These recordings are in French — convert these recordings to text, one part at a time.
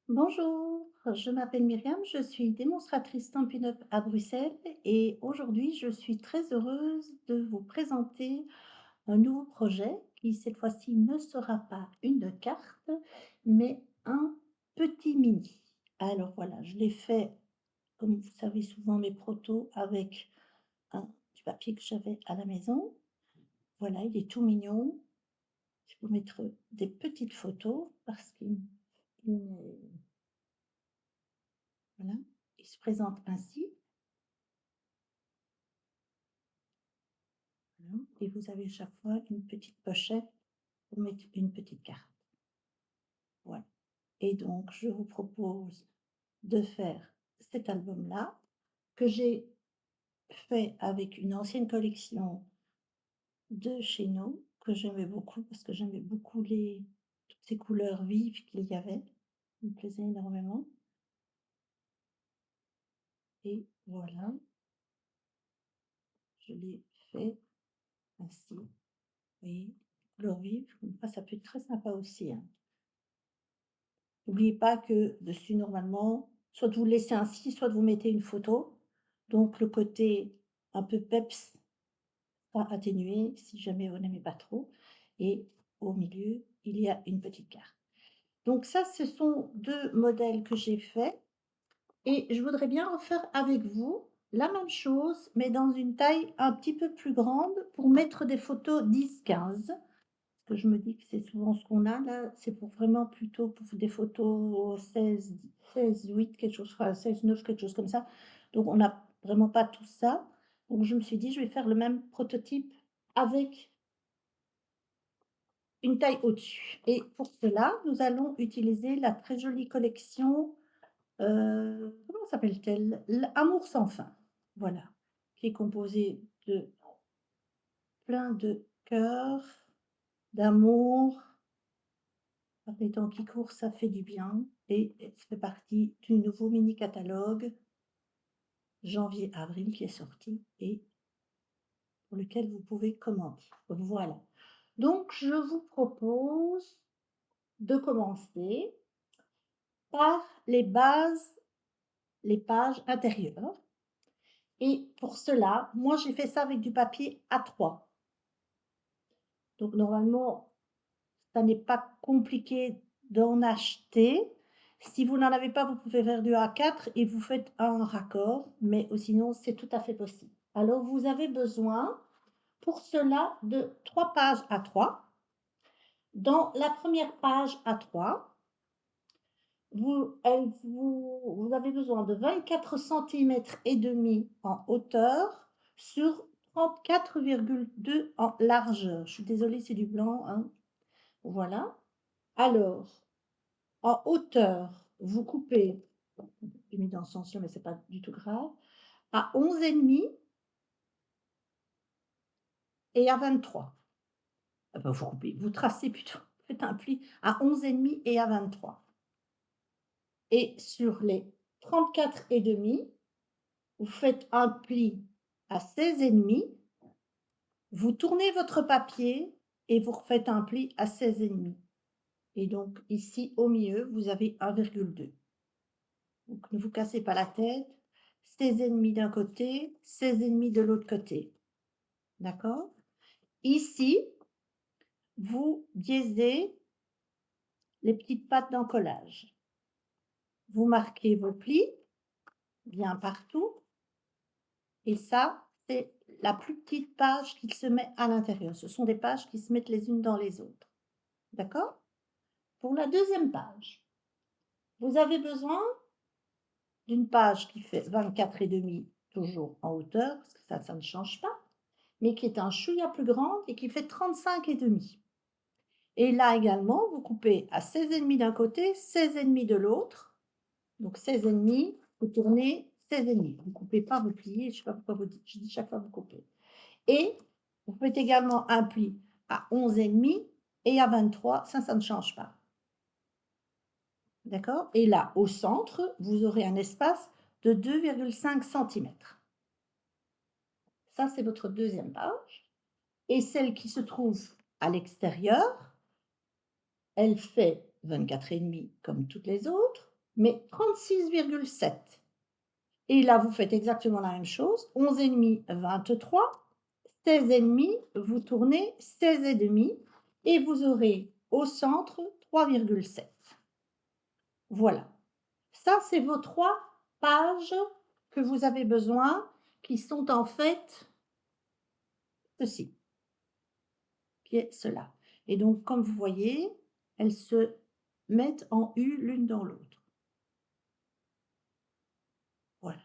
Bonjour, je m'appelle Myriam, je suis démonstratrice Stampin' Up à Bruxelles et aujourd'hui je suis très heureuse de vous présenter un nouveau projet qui cette fois-ci ne sera pas une carte mais un petit mini. Alors voilà, je l'ai fait comme vous savez souvent mes protos avec du papier que j'avais à la maison. Voilà, il est tout mignon. Je vais vous mettre des petites photos parce qu'il voilà, il se présente ainsi. Voilà, et vous avez chaque fois une petite pochette pour mettre une petite carte. Voilà. Et donc, je vous propose de faire cet album-là, que j'ai fait avec une ancienne collection de chez nous, que j'aimais beaucoup, parce que j'aimais beaucoup toutes ces couleurs vives qu'il y avait. Ça me plaisait énormément. Et voilà, je l'ai fait ainsi. Vous voyez, couleurs vives, comme ça peut être très sympa aussi, hein. N'oubliez pas que dessus, normalement, soit vous le laissez ainsi, soit vous mettez une photo. Donc le côté un peu peps sera atténué si jamais vous n'aimez pas trop. Et au milieu, il y a une petite carte. Donc ça, ce sont 2 modèles que j'ai faits et je voudrais bien refaire avec vous la même chose, mais dans une taille un petit peu plus grande pour mettre des photos 10-15. Que je me dis que c'est souvent ce qu'on a là, c'est pour vraiment plutôt pour des photos 16-8 quelque chose, enfin 16-9 quelque chose comme ça. Donc on n'a vraiment pas tout ça. Donc je me suis dit: «Je vais faire le même prototype avec une taille au-dessus» et pour cela, nous allons utiliser la très jolie collection, comment s'appelle-t-elle? L'amour sans fin. Voilà, qui est composée de plein de cœurs, d'amour. Par les temps qui courent, ça fait du bien et ça fait partie du nouveau mini catalogue janvier-avril qui est sorti et pour lequel vous pouvez commander. Voilà. Donc je vous propose de commencer par les bases, les pages intérieures et pour cela, moi j'ai fait ça avec du papier A3. Donc normalement, ça n'est pas compliqué d'en acheter. Si vous n'en avez pas, vous pouvez faire du A4 et vous faites un raccord, mais sinon, c'est tout à fait possible. Alors, vous avez besoin pour cela de 3 pages A3. Dans la première page A3, vous avez besoin de 24 centimètres et demi en hauteur sur 34,2 en largeur. Je suis désolée, c'est du blanc, hein. Voilà. Alors, en hauteur, vous coupez, j'ai mis dans ce sens-là, mais c'est pas du tout grave, à 11,5 et à 23. Ah bah, vous coupez, vous tracez plutôt, faites un pli à 11,5 et à 23. Et sur les 34,5, vous faites un pli à 16,5, vous tournez votre papier et vous refaites un pli à 16,5. Et donc ici, au milieu, vous avez 1,2. Donc ne vous cassez pas la tête. 16,5 d'un côté, 16,5 de l'autre côté. D'accord? Ici, vous biaisez les petites pattes d'encollage. Vous marquez vos plis bien partout. Et ça, c'est la plus petite page qui se met à l'intérieur. Ce sont des pages qui se mettent les unes dans les autres. D'accord? Pour la deuxième page, vous avez besoin d'une page qui fait 24,5 toujours en hauteur, parce que ça ne change pas, mais qui est un chouïa plus grande et qui fait 35,5. Et là également, vous coupez à 16,5 d'un côté, 16,5 de l'autre. Donc 16,5, vous tournez 16,5. Vous ne coupez pas, vous pliez, je ne sais pas pourquoi je dis chaque fois vous coupez. Et vous faites également un pli à 11,5 et à 23, ça ne change pas. D'accord? Et là, au centre, vous aurez un espace de 2,5 cm. Ça, c'est votre deuxième page. Et celle qui se trouve à l'extérieur, elle fait 24,5 comme toutes les autres, mais 36,7. Et là, vous faites exactement la même chose, 11,5, 23, 16,5, vous tournez 16,5 et vous aurez au centre 3,7. Voilà. Ça, c'est vos 3 pages que vous avez besoin, qui sont en fait ceci, qui est cela. Et donc, comme vous voyez, elles se mettent en U l'une dans l'autre. Voilà.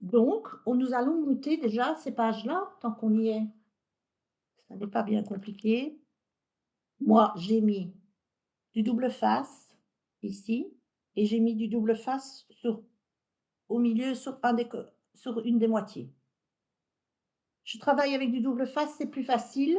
Donc, nous allons monter déjà ces pages-là, tant qu'on y est. Ça n'est pas bien compliqué. Moi, j'ai mis du double face ici et j'ai mis du double face au milieu sur une des moitiés. Je travaille avec du double face, c'est plus facile.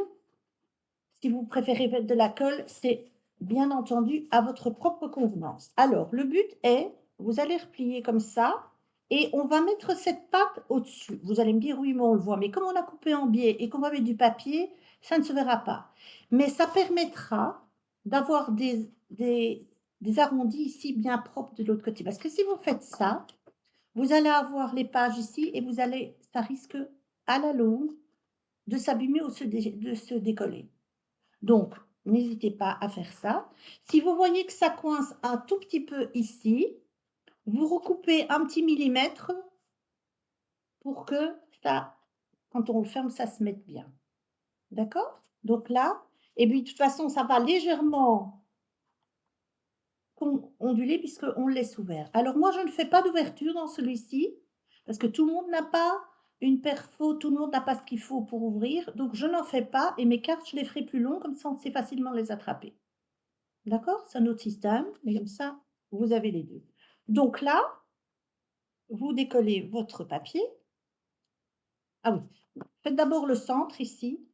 Si vous préférez mettre de la colle, c'est bien entendu à votre propre convenance. Alors, le but est, vous allez replier comme ça et on va mettre cette patte au-dessus. Vous allez me dire: «Oui, mais on le voit», mais comme on a coupé en biais et qu'on va mettre du papier, ça ne se verra pas. Mais ça permettra d'avoir des arrondis ici bien propres de l'autre côté. Parce que si vous faites ça, vous allez avoir les pages ici et ça risque à la longue de s'abîmer ou de se décoller. Donc, n'hésitez pas à faire ça. Si vous voyez que ça coince un tout petit peu ici, vous recoupez un petit millimètre pour que ça, quand on le ferme, ça se mette bien. D'accord? Donc là, et puis de toute façon, ça va légèrement onduler puisqu'on le laisse ouvert. Alors moi, je ne fais pas d'ouverture dans celui-ci parce que tout le monde n'a pas une perfo, tout le monde n'a pas ce qu'il faut pour ouvrir. Donc je n'en fais pas et mes cartes, je les ferai plus longues comme ça on sait facilement les attraper. D'accord? C'est un autre système, mais comme ça, vous avez les 2. Donc là, vous décollez votre papier. Ah oui, faites d'abord le centre ici.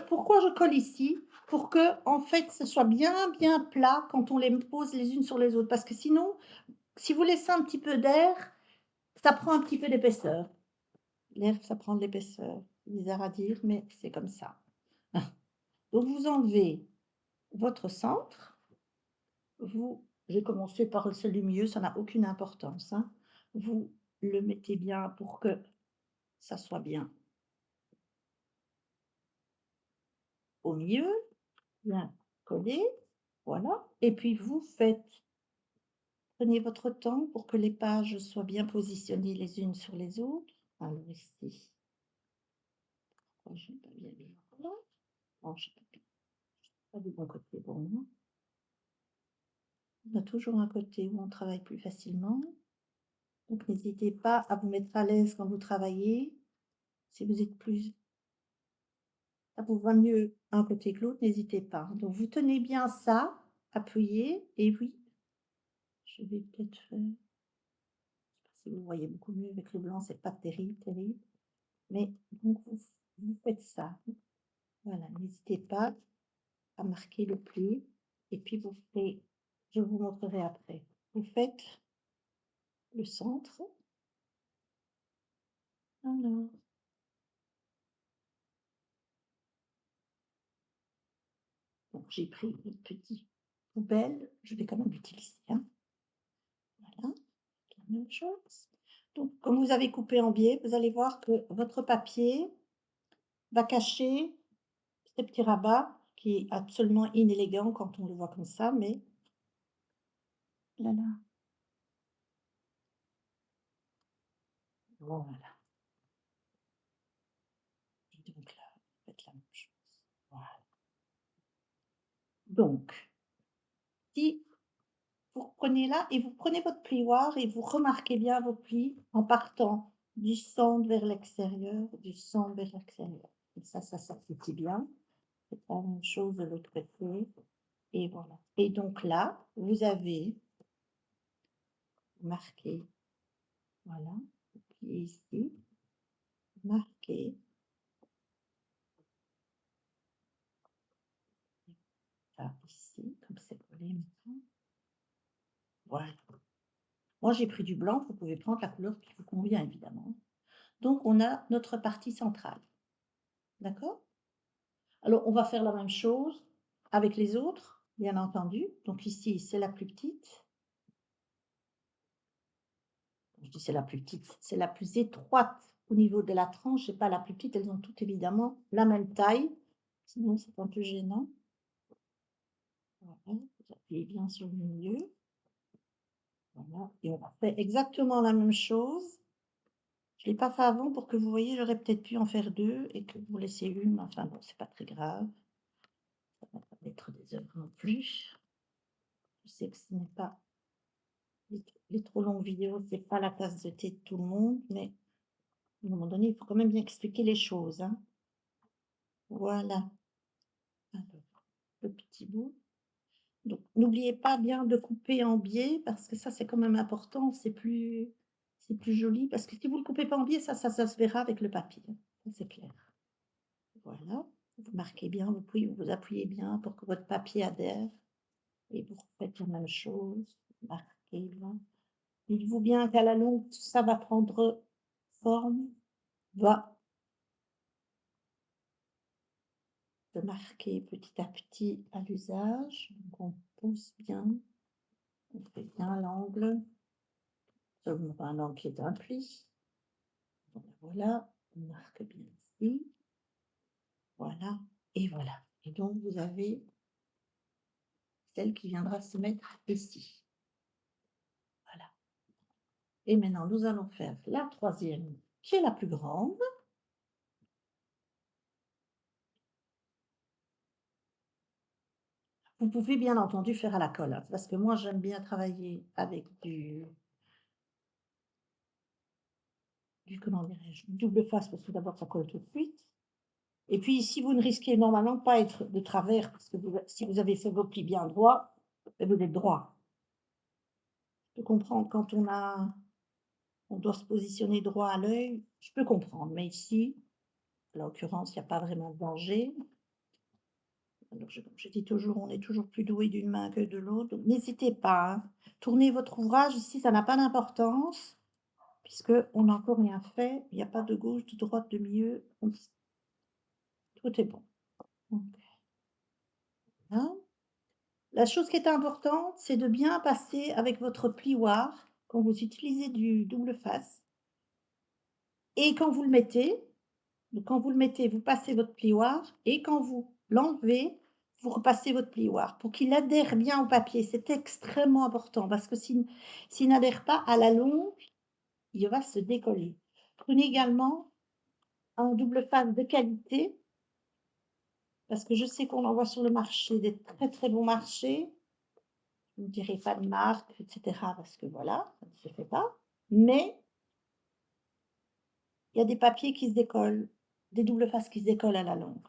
Pourquoi je colle ici? Pour que, en fait, ce soit bien, bien plat quand on les pose les unes sur les autres. Parce que sinon, si vous laissez un petit peu d'air, ça prend un petit peu d'épaisseur. L'air, ça prend de l'épaisseur. C'est bizarre à dire, mais c'est comme ça. Donc vous enlevez votre centre. J'ai commencé par celui du milieu, ça n'a aucune importance, hein. Vous le mettez bien pour que ça soit bien au milieu, bien collé, voilà. Et puis prenez votre temps pour que les pages soient bien positionnées les unes sur les autres. Alors ici, oh, j'ai pas bien mis, voilà. Oh, j'ai pas du bon côté pour moi. On a toujours un côté où on travaille plus facilement. Donc n'hésitez pas à vous mettre à l'aise quand vous travaillez. Si vous êtes plus Ça vous va mieux un côté que l'autre, n'hésitez pas. Donc vous tenez bien ça, appuyez et oui, je vais peut-être faire, je sais pas si vous voyez beaucoup mieux avec le blanc, c'est pas terrible, terrible. Mais donc vous faites ça. Voilà, n'hésitez pas à marquer le pli et puis je vous montrerai après. Vous faites le centre. Alors, bon, j'ai pris une petite poubelle, je vais quand même l'utiliser, hein. Voilà. La même chose. Donc, comme vous avez coupé en biais, vous allez voir que votre papier va cacher ce petit rabat qui est absolument inélégant quand on le voit comme ça, mais là, là, voilà. Et donc là, vous faites la même chose. Voilà. Donc, si vous reprenez là et vous prenez votre plioir et vous remarquez bien vos plis en partant du centre vers l'extérieur, du centre vers l'extérieur. Comme ça s'applique bien. Faites la même chose de l'autre côté. Et voilà. Et donc là, vous avez marqué, voilà, et ici, marqué, ça ici, comme c'est collé maintenant. Voilà. Moi, j'ai pris du blanc, vous pouvez prendre la couleur qui vous convient, évidemment. Donc, on a notre partie centrale. D'accord? Alors, on va faire la même chose avec les autres. bien entendu. Donc ici, c'est la plus petite. Je dis c'est la plus petite, c'est la plus étroite au niveau de la tranche, c'est pas la plus petite, elles ont toutes évidemment la même taille, sinon c'est un peu gênant. Voilà, vous appuyez bien sur le milieu. Voilà, et on fait exactement la même chose. Je ne l'ai pas fait avant pour que vous voyez, j'aurais peut-être pu en faire 2 et que vous laissiez une, mais enfin bon, c'est pas très grave. Ça va pas être des œuvres non plus. Je sais que ce n'est pas les trop longues vidéos, c'est pas la tasse de thé de tout le monde, mais à un moment donné, il faut quand même bien expliquer les choses, hein. Voilà, alors, le petit bout. Donc n'oubliez pas bien de couper en biais parce que ça, c'est quand même important, c'est plus joli parce que si vous le coupez pas en biais, ça se verra avec le papier, ça c'est clair. Voilà, vous marquez bien, vous appuyez bien pour que votre papier adhère et vous faites la même chose, marquez bien. Dites-vous bien qu'à la longue, tout ça va prendre forme, va se marquer petit à petit à l'usage. Donc on pousse bien, on fait bien l'angle, seulement un angle qui est un pli. Voilà, on marque bien ici, voilà et voilà. Et donc vous avez celle qui viendra se mettre ici. Voilà. Et maintenant, nous allons faire la troisième, qui est la plus grande. Vous pouvez bien entendu faire à la colle, hein, parce que moi j'aime bien travailler avec du comment dirais-je? Du double face parce que d'abord ça colle tout de suite et puis si vous ne risquez normalement pas être de travers parce que si vous avez fait vos plis bien droits, vous êtes droit. Je peux comprendre quand on doit se positionner droit à l'œil, je peux comprendre, mais ici, en l'occurrence, il y a pas vraiment de danger. Alors je dis toujours, on est toujours plus doué d'une main que de l'autre, donc n'hésitez pas, hein. Tournez votre ouvrage, ici ça n'a pas d'importance, puisqu'on n'a encore rien fait, il n'y a pas de gauche, de droite, de milieu, tout est bon. Donc, hein. La chose qui est importante, c'est de bien passer avec votre plioir quand vous utilisez du double face et quand vous le mettez, donc quand vous le mettez, vous passez votre plioir et quand vous l'enlevez, vous repassez votre plioir pour qu'il adhère bien au papier. C'est extrêmement important parce que s'il n'adhère pas à la longue, il va se décoller. Prenez également un double face de qualité parce que je sais qu'on en voit sur le marché des très, très bons marchés. Je ne dirai pas de marque, et cetera parce que voilà, ça ne se fait pas. Mais il y a des papiers qui se décollent, des doubles faces qui se décollent à la longue.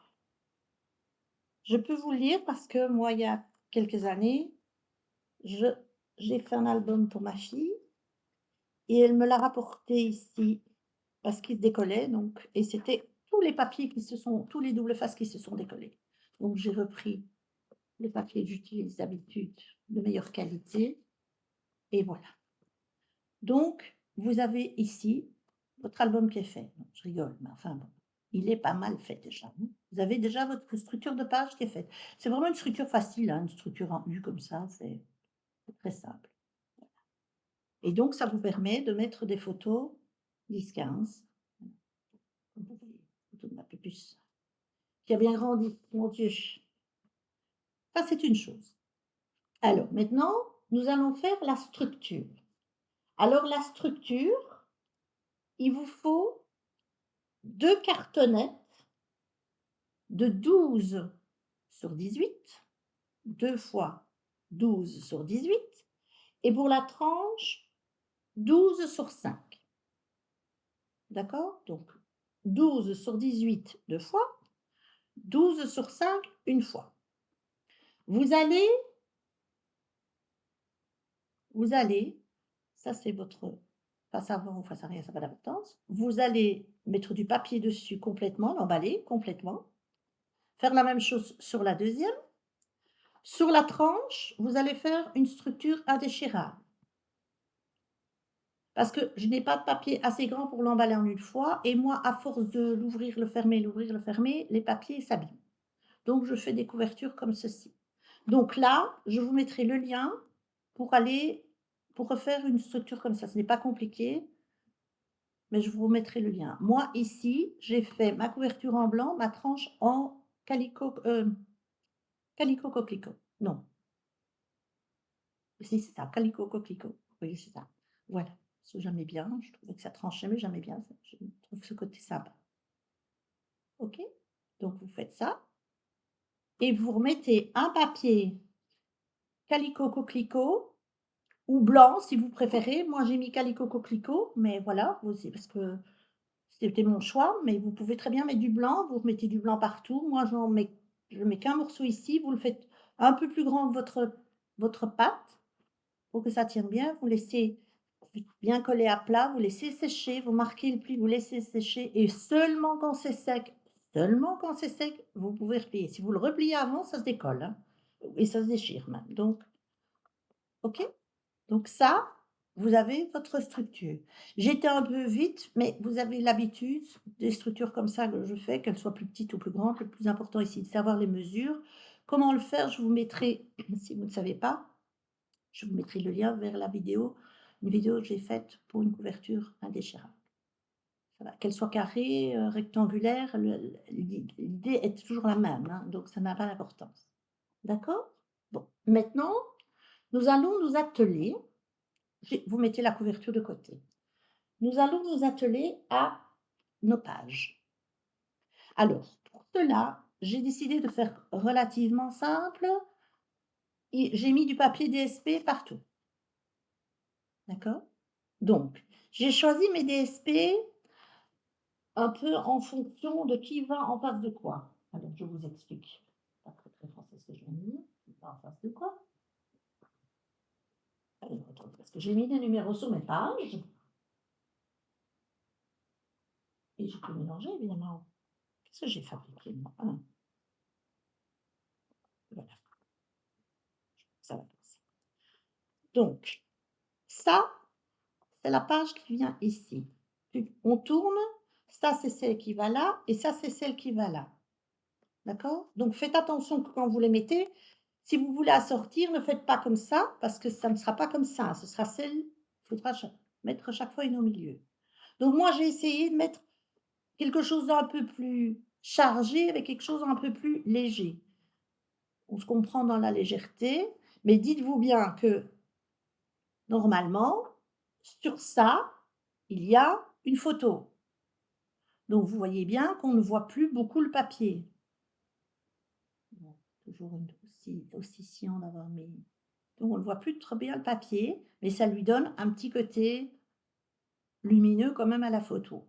Je peux vous le dire parce que moi, il y a quelques années, j'ai fait un album pour ma fille et elle me l'a rapporté ici parce qu'il se décollait donc et c'était tous les doubles faces qui se sont décollés. Donc j'ai repris les papiers que j'utilise d'habitude de meilleure qualité et voilà. Donc vous avez ici votre album qui est fait. Non, je rigole, mais enfin bon, il est pas mal fait déjà, hein. Vous avez déjà votre structure de page qui est faite. C'est vraiment une structure facile, hein, une structure en U comme ça, c'est très simple. Et donc ça vous permet de mettre des photos 10-15. Comme vous voyez, photo de ma pupusse qui a bien grandi, mon Dieu. Ça, c'est une chose. Alors maintenant, nous allons faire la structure. Alors la structure, il vous faut 2 cartonnettes de 12 sur 18, 2 fois 12 sur 18 et pour la tranche, 12 sur 5. D'accord? Donc 12 sur 18 2 fois, 12 sur 5 une fois. Vous allez ça c'est votre face avant ou face arrière, ça n'a pas d'importance. Vous allez mettre du papier dessus complètement, l'emballer complètement. Faire la même chose sur la deuxième. Sur la tranche, vous allez faire une structure indéchirable. Parce que je n'ai pas de papier assez grand pour l'emballer en une fois et moi, à force de l'ouvrir, le fermer, les papiers s'abîment. Donc je fais des couvertures comme ceci. Donc là, je vous mettrai le lien pour aller pour refaire une structure comme ça. Ce n'est pas compliqué, mais je vous mettrai le lien. Moi, ici, j'ai fait ma couverture en blanc, ma tranche en calico coquelicot. Non, si, c'est ça, calico coquelicot. Oui, c'est ça. Voilà, parce que j'aimais bien, je trouvais que ça tranchait, mais j'aimais bien ça. Je trouve ce côté sympa. OK? Donc vous faites ça et vous remettez un papier calico coquelicot ou blanc si vous préférez. Moi, j'ai mis calico coquelicot, mais voilà, vous c'est parce que c'était mon choix, mais vous pouvez très bien mettre du blanc. Vous remettez du blanc partout. Moi, je mets qu'un morceau ici. Vous le faites un peu plus grand que votre pâte pour que ça tienne bien. Vous laissez bien coller à plat, vous laissez sécher, vous marquez le pli, vous laissez sécher et seulement quand c'est sec, vous pouvez replier. Si vous le repliez avant, ça se décolle, hein, et ça se déchire même. Donc, OK? Donc ça, vous avez votre structure. J'étais un peu vite, mais vous avez l'habitude des structures comme ça que je fais, qu'elles soient plus petites ou plus grandes. Le plus important ici, de savoir les mesures. Comment le faire? Je vous mettrai, si vous ne savez pas, je vous mettrai le lien vers la vidéo, une vidéo que j'ai faite pour une couverture indéchirable. Ça va, qu'elle soit carrée, rectangulaire, l'idée est toujours la même, hein, donc ça n'a pas d'importance. D'accord? Bon, maintenant, nous allons nous atteler, vous mettez la couverture de côté. Nous allons nous atteler à nos pages. Alors, pour cela, j'ai décidé de faire relativement simple et j'ai mis du papier DSP partout. D'accord? Donc, j'ai choisi mes DSP un peu en fonction de qui va en face de quoi. Alors, je vous explique. Pas très, très français ce que je viens de dire. Qui va en face de quoi? Alors, attendez, parce que j'ai mis des numéros sur mes pages. Et j'ai tout mélangé, évidemment. Qu'est-ce que j'ai fabriqué, moi? Ah, voilà, ça va comme ça. Donc, ça, c'est la page qui vient ici. On tourne, ça, c'est celle qui va là, et ça, c'est celle qui va là. D'accord? Donc faites attention que quand vous les mettez, si vous voulez assortir, ne faites pas comme ça, parce que ça ne sera pas comme ça. Ce sera celle il faudra mettre chaque fois une au milieu. Donc moi, j'ai essayé de mettre quelque chose d'un peu plus chargé avec quelque chose d'un peu plus léger. On se comprend dans la légèreté, mais dites-vous bien que normalement, sur ça, il y a une photo. Donc vous voyez bien qu'on ne voit plus beaucoup le papier. Bon, toujours aussi sciant d'avoir mis, donc on ne voit plus très bien le papier, mais ça lui donne un petit côté lumineux quand même à la photo.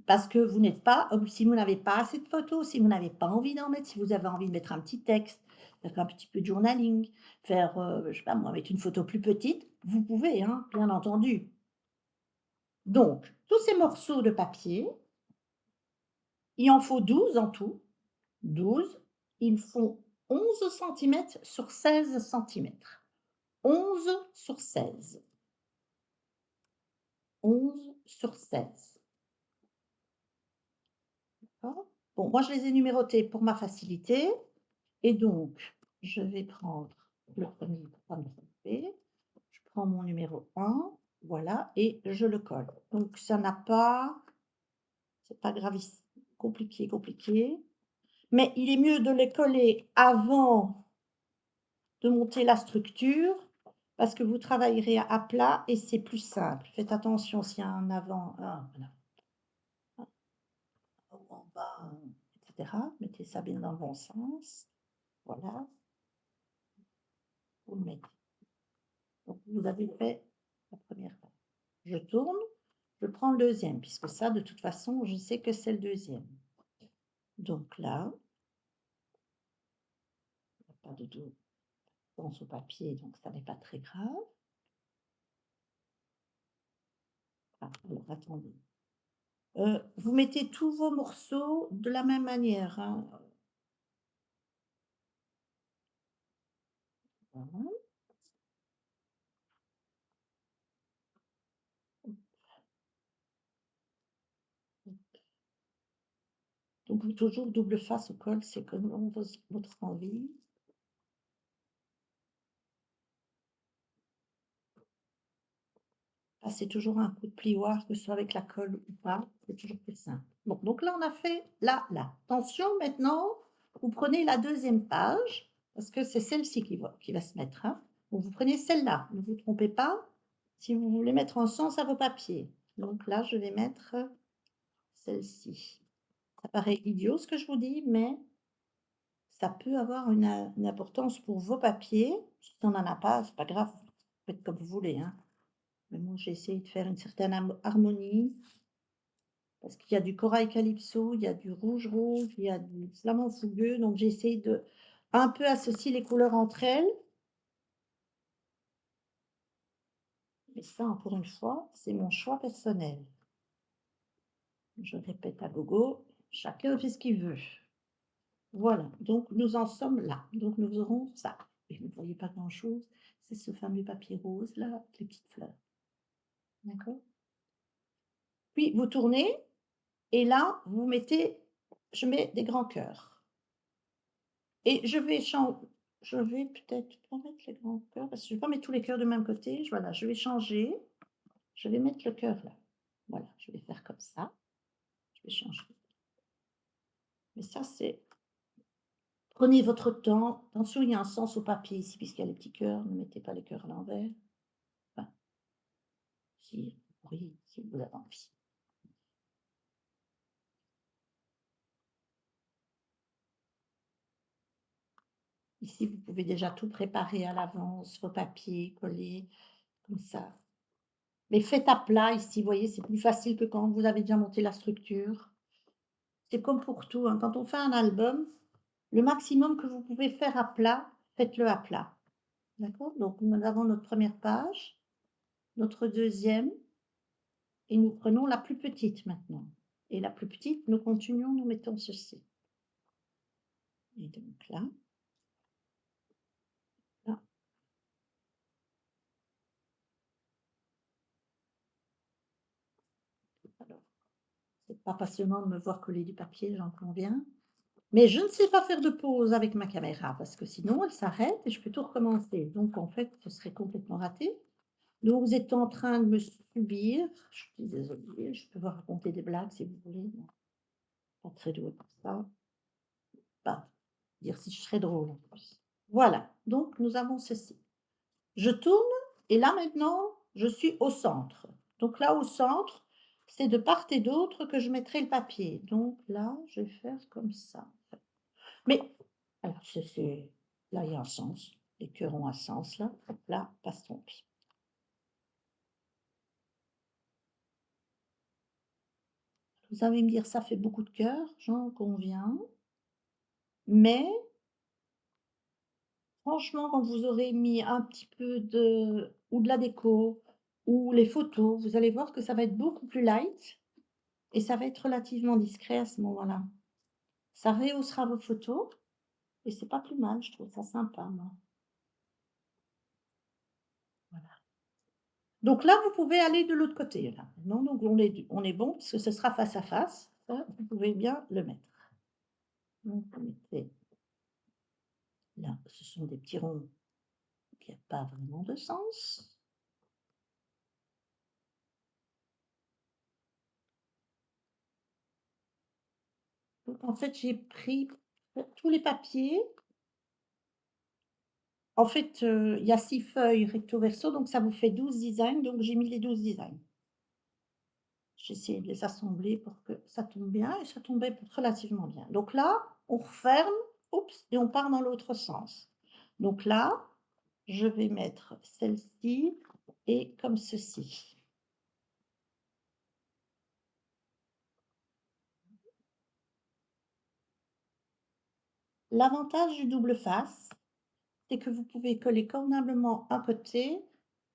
Parce que vous n'êtes pas si vous n'avez pas assez de photos, si vous n'avez pas envie d'en mettre, si vous avez envie de mettre un petit texte, faire un petit peu de journaling, faire, je sais pas moi, mettre une photo plus petite, vous pouvez, hein, bien entendu. Donc tous ces morceaux de papier, il en faut 12 en tout, 12, ils font 11 centimètres sur 16 centimètres. 11 sur 16. 11 sur 16. D'accord? Bon, moi, je les ai numérotés pour ma facilité et donc je vais prendre le premier pour pas me tromper. Je prends mon numéro 1, voilà, et je le colle. Donc ça n'a pas c'est pas gravissime, compliqué, mais il est mieux de les coller avant de monter la structure parce que vous travaillerez à plat et c'est plus simple. Faites attention s'il y a un avant, voilà, haut en bas, et cetera. Mettez ça bien dans le bon sens. Voilà, vous le mettez. Donc vous avez fait la première page. Je tourne, je prends le deuxième, puisque ça, de toute façon, je sais que c'est le deuxième. Donc là, il n'y a pas de doute dans ce papier, donc ça n'est pas très grave. Ah, alors attendez. Vous mettez tous vos morceaux de la même manière, hein. Voilà. Donc vous toujours double face au col, c'est comme votre envie. Passez toujours un coup de plioir, que ce soit avec la colle ou pas, c'est toujours plus simple. Bon, donc là, on a fait là, là. Attention, maintenant, vous prenez la deuxième page, parce que c'est celle-ci qui va se mettre, hein. Donc vous prenez celle-là, ne vous trompez pas, si vous voulez mettre en sens à vos papiers. Donc là, je vais mettre celle-ci. Ça paraît idiot ce que je vous dis, mais ça peut avoir une importance pour vos papiers. Si on n'en a pas, c'est pas grave, faites comme vous voulez, hein. Mais moi, j'ai essayé de faire une certaine harmonie, parce qu'il y a du corail calypso, il y a du rouge rouge, il y a du flamant fougueux, donc j'ai essayé de un peu associer les couleurs entre elles. Mais ça, encore une fois, c'est mon choix personnel. Je répète à gogo, chacun fait ce qu'il veut. Voilà, donc nous en sommes là. Donc nous aurons ça. Et vous ne voyez pas grand-chose, c'est ce fameux papier rose là, avec les petites fleurs. D'accord? Puis vous tournez et là, vous mettez je mets des grands cœurs et je vais peut-être pas mettre les grands cœurs parce que je vais pas mettre tous les cœurs du même côté. Voilà, je vais changer, je vais mettre le cœur là. Voilà, je vais faire comme ça, je vais changer. Mais ça, c'est prenez votre temps. Attention, il y a un sens au papier ici puisqu'il y a les petits cœurs, ne mettez pas les cœurs à l'envers. Enfin, si, oui, si vous avez envie. Ici, vous pouvez déjà tout préparer à l'avance, vos papiers, coller, comme ça. Mais faites à plat ici, vous voyez, c'est plus facile que quand vous avez déjà monté la structure. C'est comme pour tout, hein, quand on fait un album, le maximum que vous pouvez faire à plat, faites-le à plat. D'accord? Donc nous avons notre première page, notre deuxième, et nous prenons la plus petite maintenant. Et la plus petite, nous continuons, nous mettons ceci. Et donc là, là. Alors, c'est pas passionnant de me voir coller du papier, j'en conviens. Mais je ne sais pas faire de pause avec ma caméra parce que sinon elle s'arrête et je peux tout recommencer. Donc en fait, ce serait complètement raté. Donc vous êtes en train de me subir. Je suis désolée, je peux vous raconter des blagues si vous voulez. Non, pas très douée pour ça. Pas dire si je serais drôle en plus. Voilà, donc nous avons ceci. Je tourne et là maintenant, je suis au centre. Donc là au centre, c'est de part et d'autre que je mettrai le papier. Donc là, je vais faire comme ça. Mais alors c'est là, il y a un sens. Les cœurs ont un sens là. Hop là, passe ton pied. Vous allez me dire: «Ça fait beaucoup de cœurs», j'en conviens, mais franchement, quand vous aurez mis un petit peu de la déco ou les photos, vous allez voir que ça va être beaucoup plus light et ça va être relativement discret à ce moment-là. Ça rehaussera vos photos et c'est pas plus mal, je trouve ça sympa moi. Voilà. Donc là, vous pouvez aller de l'autre côté là. Maintenant donc on est bon parce que ce sera face à face. Ça, vous pouvez bien le mettre. Donc vous mettez là, ce sont des petits ronds qui a pas vraiment de sens. Donc en fait, j'ai pris tous les papiers. En fait, il y a 6 feuilles recto verso, donc ça vous fait 12 designs, donc j'ai mis les 12 designs. J'ai essayé de les assembler pour que ça tombe bien et ça tombait relativement bien. Donc là, on referme, oups, et on part dans l'autre sens. Donc là, je vais mettre celle-ci et comme ceci. L'avantage du double face, c'est que vous pouvez coller convenablement un côté,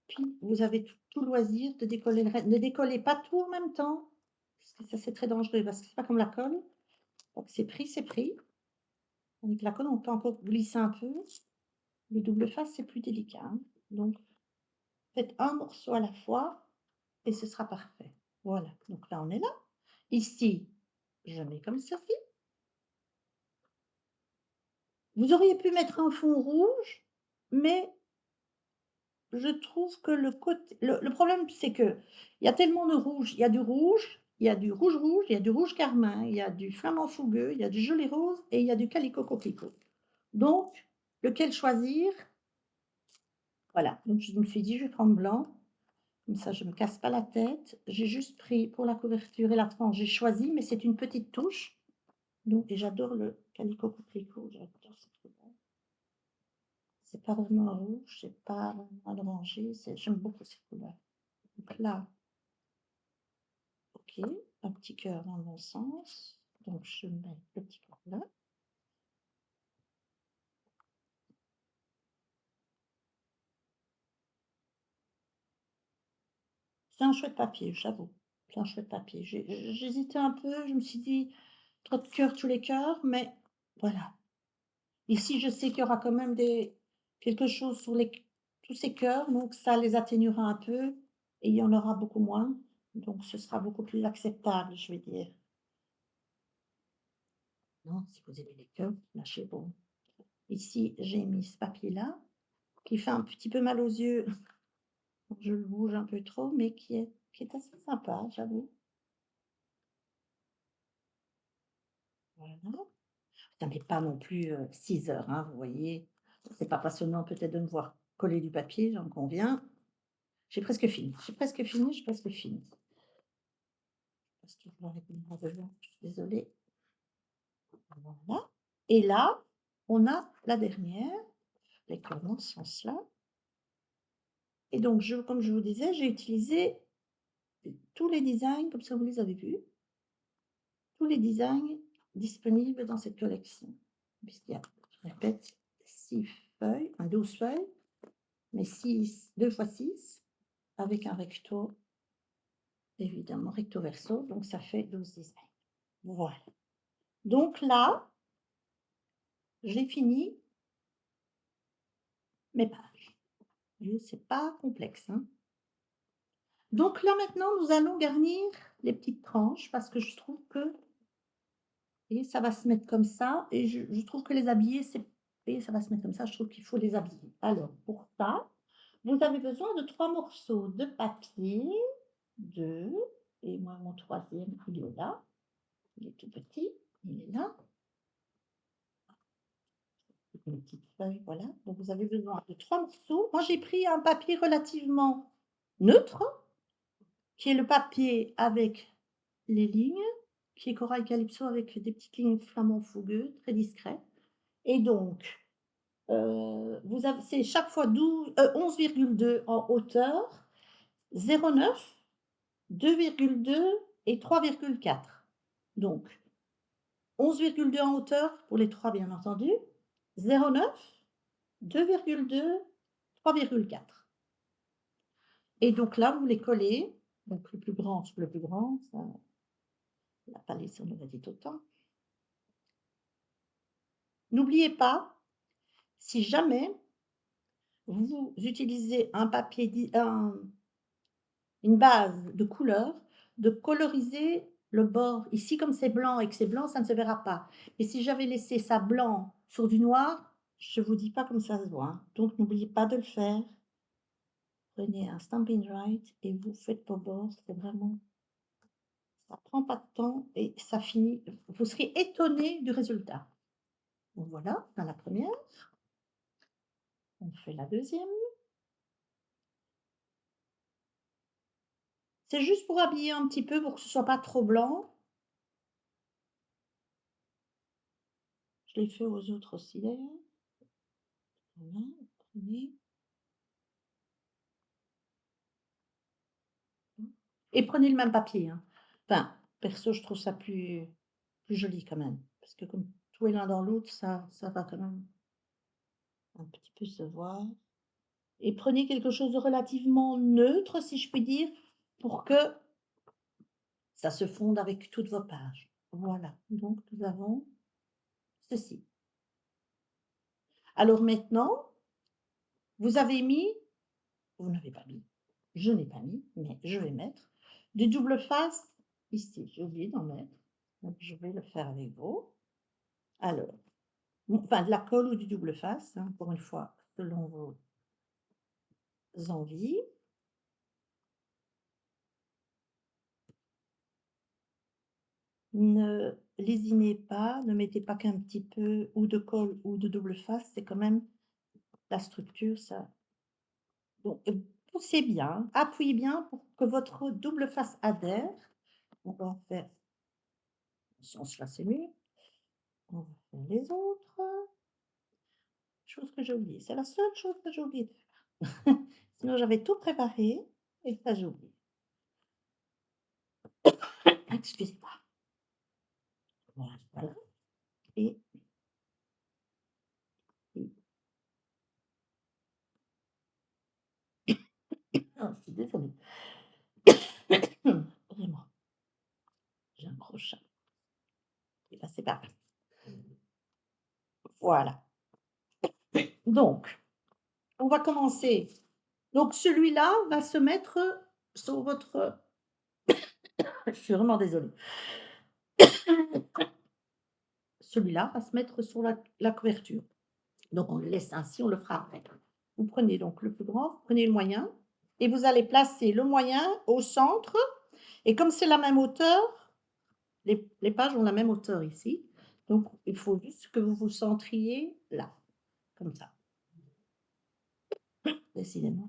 puis vous avez tout loisir de décoller le reste. Ne décollez pas tout en même temps, parce que ça c'est très dangereux, parce que c'est pas comme la colle. Donc c'est pris, c'est pris. Avec la colle, on peut encore glisser un peu. Le double face, c'est plus délicat, hein. Donc faites un morceau à la fois et ce sera parfait. Voilà, donc là on est là. Ici, je mets comme ceci. Vous auriez pu mettre un fond rouge, mais je trouve que le problème, c'est qu'il y a tellement de rouge. Il y a du rouge, il y a du rouge rouge, il y a du rouge carmin, il y a du flamant fougueux, il y a du gelé rose et il y a du calicot coquelicot. Donc, lequel choisir? Voilà, donc je me suis dit: «Je vais prendre blanc, comme ça je me casse pas la tête». J'ai juste pris pour la couverture et la tranche, j'ai choisi, mais c'est une petite touche. Donc et j'adore le calicot coquelicot, j'adore cette couleur. C'est pas vraiment un rouge, c'est pas vraiment un orangé, j'aime beaucoup cette couleur. Donc là, OK, un petit cœur dans le bon sens. Donc je mets le petit cœur là. C'est un chouette papier, j'avoue. C'est un chouette papier. J'hésitais un peu, je me suis dit: «Trop de cœurs, tous les cœurs», mais voilà. Ici, je sais qu'il y aura quand même quelque chose sur tous ces cœurs, donc ça les atténuera un peu et il y en aura beaucoup moins. Donc ce sera beaucoup plus acceptable, je vais dire. Non, si vous aimez les cœurs, lâchez bon. Ici, j'ai mis ce papier-là, qui fait un petit peu mal aux yeux. Je le bouge un peu trop, mais qui est assez sympa, j'avoue. Voilà. Ça met pas non plus, 6 heures, hein, vous voyez? C'est pas passionnant peut-être de me voir coller du papier, j'en conviens. J'ai presque fini, j'ai presque fini, j'ai presque fini. Parce que je dois répondre devant, je suis désolée. Voilà et là, on a la dernière, les cœurs dans ce sens-là et donc comme je vous disais, j'ai utilisé tous les designs, comme ça vous les avez vus, tous les designs disponibles dans cette collection. Puisqu'il y a, je répète, 6 feuilles, 12 feuilles, mais 6, 2 fois 6, avec un recto, évidemment, recto verso, donc ça fait 12 designs. Voilà. Donc là, j'ai fini mes pages. Et c'est pas complexe, hein. Donc là, maintenant, nous allons garnir les petites tranches parce que je trouve que et ça va se mettre comme ça et je trouve que les habiller, c'est et ça va se mettre comme ça, je trouve qu'il faut les habiller. Alors pour ça, vous avez besoin de 3 morceaux de papier, 2 et moi mon troisième il est là, il est tout petit, il est là. Une petite feuille, voilà. Donc vous avez besoin de 3 morceaux. Moi j'ai pris un papier relativement neutre, qui est le papier avec les lignes, qui est corail calypso avec des petites lignes flamand fougueux, très discret et donc vous avez c'est chaque fois 11,2 en hauteur, 0,9, 2,2 et 3,4. Donc 11,2 en hauteur pour les 3 bien entendu, 0,9, 2,2, 3,4 et donc là, vous les collez, donc le plus grand sur le plus grand, ça la palisse, on aurait dit autant. N'oubliez pas, si jamais vous utilisez un papier une base de couleur, de coloriser le bord. Ici, comme c'est blanc et que c'est blanc, ça ne se verra pas. Et si j'avais laissé ça blanc sur du noir, je ne vous dis pas comme ça se voit, hein. Donc n'oubliez pas de le faire. Prenez un Stampin' Right et vous faites vos bords, c'est vraiment ça prend pas de temps et ça finit vous serez étonné du résultat. Donc voilà, dans la première, on fait la deuxième. C'est juste pour habiller un petit peu pour que ce soit pas trop blanc. Je l'ai fait aux autres aussi d'ailleurs. Voilà, prenez et prenez le même papier, hein. Enfin, perso, je trouve ça plus joli quand même, parce que comme tout est l'un dans l'autre, ça va quand même un petit peu se voir et prenez quelque chose de relativement neutre, si je puis dire, pour que ça se fonde avec toutes vos pages. Voilà, donc nous avons ceci. Alors maintenant, vous avez mis vous n'avez pas mis, je n'ai pas mis, mais je vais mettre des doubles faces ici. J'ai oublié d'en mettre, donc je vais le faire avec vous. Alors, enfin de la colle ou du double face, hein, encore une fois, selon vos envies. Ne lésinez pas, ne mettez pas qu'un petit peu ou de colle ou de double face, c'est quand même la structure, ça donc poussez bien, appuyez bien pour que votre double face adhère. On va en faire si on se là, c'est mieux. On va faire les autres. Chose que j'ai oubliée, c'est la seule chose que j'ai oublié de faire. Sinon j'avais tout préparé et ça j'ai oublié. Excusez-moi. Voilà et et oh, je suis désolée. Vraiment, j'ai un gros chat et là, c'est pas grave. Voilà. Donc, on va commencer. Donc celui-là va se mettre sur votre je suis vraiment désolée. Celui-là va se mettre sur la couverture. Donc on le laisse ainsi, on le fera après. Vous prenez donc le plus grand, vous prenez le moyen et vous allez placer le moyen au centre et comme c'est la même hauteur, les pages ont la même hauteur ici, donc il faut juste que vous vous centriez là, comme ça. Décidément.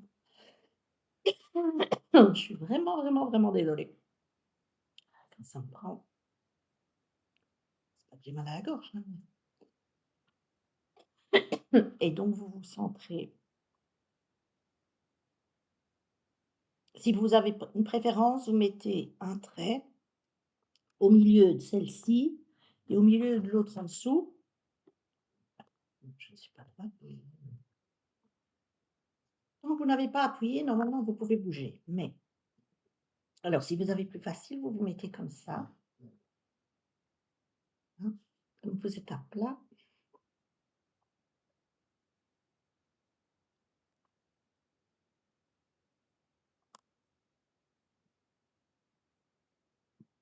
Je suis vraiment, vraiment, vraiment désolée. Quand ça me prend, c'est pas que j'ai mal à la gorge, hein. Et donc vous vous centrez. Si vous avez une préférence, vous mettez un trait au milieu de celle-ci et au milieu de l'autre en dessous. Je ne suis pas droite. Tant que vous n'avez pas appuyé, normalement, vous pouvez bouger. Mais alors, si vous avez plus facile, vous vous mettez comme ça, hein, comme vous êtes à plat.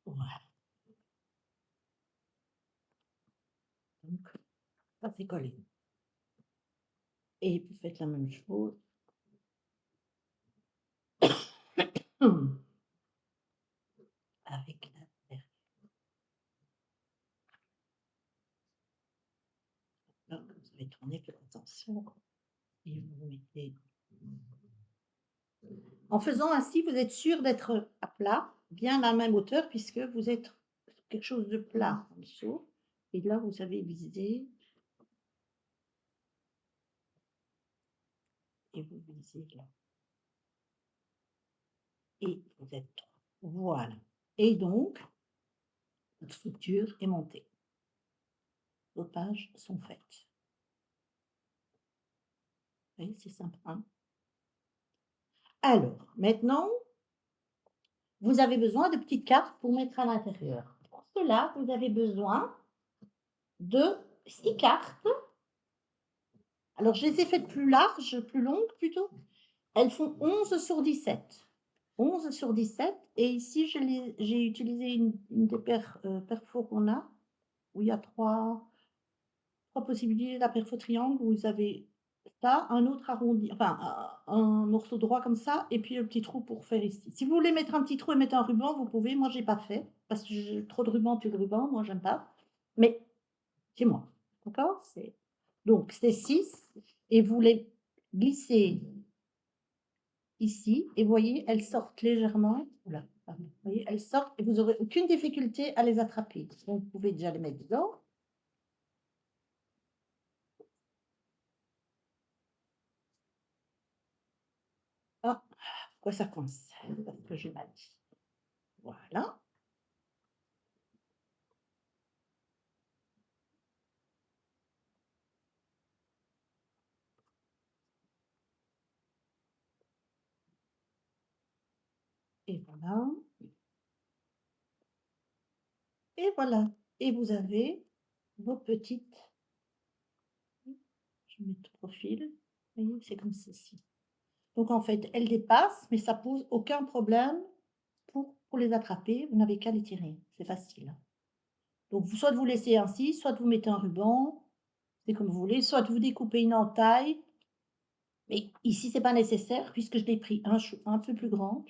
Voilà, donc ça c'est collé. Et vous faites la même chose. Avec la derrière. Là, vous allez tourner, faites attention. Et vous mettez. En faisant ainsi, vous êtes sûr d'être à plat, bien à la même hauteur, puisque vous êtes sur quelque chose de plat en dessous. Et là, vous avez visé. Et vous visez là. Et vous êtes droit. Voilà. Et donc, votre structure est montée. Vos pages sont faites. Vous voyez, c'est sympa, hein? Alors, maintenant, vous avez besoin de petites cartes pour mettre à l'intérieur. Pour cela, vous avez besoin de 6 cartes. Alors, je les ai faites plus larges, plus longues plutôt. Elles font 11 sur 17. 11 sur 17. Et ici, j'ai utilisé une des perfos qu'on a, où il y a trois possibilités. La perfo triangle, où vous avez ça, un autre arrondi, enfin un morceau droit comme ça, et puis le petit trou pour faire ici. Si vous voulez mettre un petit trou et mettre un ruban, vous pouvez. Moi, j'ai pas fait parce que j'ai trop de ruban, plus de ruban. Moi, j'aime pas. Mais c'est moi, d'accord? C'est donc c'est 6 et vous les glissez ici et vous voyez, elles sortent légèrement. Voilà, pardon. Vous voyez, elles sortent et vous aurez aucune difficulté à les attraper. Donc, vous pouvez déjà les mettre dedans. Ah, pourquoi ça coince? Parce que j'ai mal dit. Voilà. Et voilà. Et voilà. Et vous avez vos petites. Je mets de profil. Vous voyez, c'est comme ceci. Donc en fait, elles dépassent, mais ça pose aucun problème pour les attraper. Vous n'avez qu'à les tirer. C'est facile. Donc soit vous laissez ainsi, soit vous mettez un ruban. C'est comme vous voulez, soit vous découpez une entaille, mais ici c'est pas nécessaire puisque je l'ai pris un peu plus grande.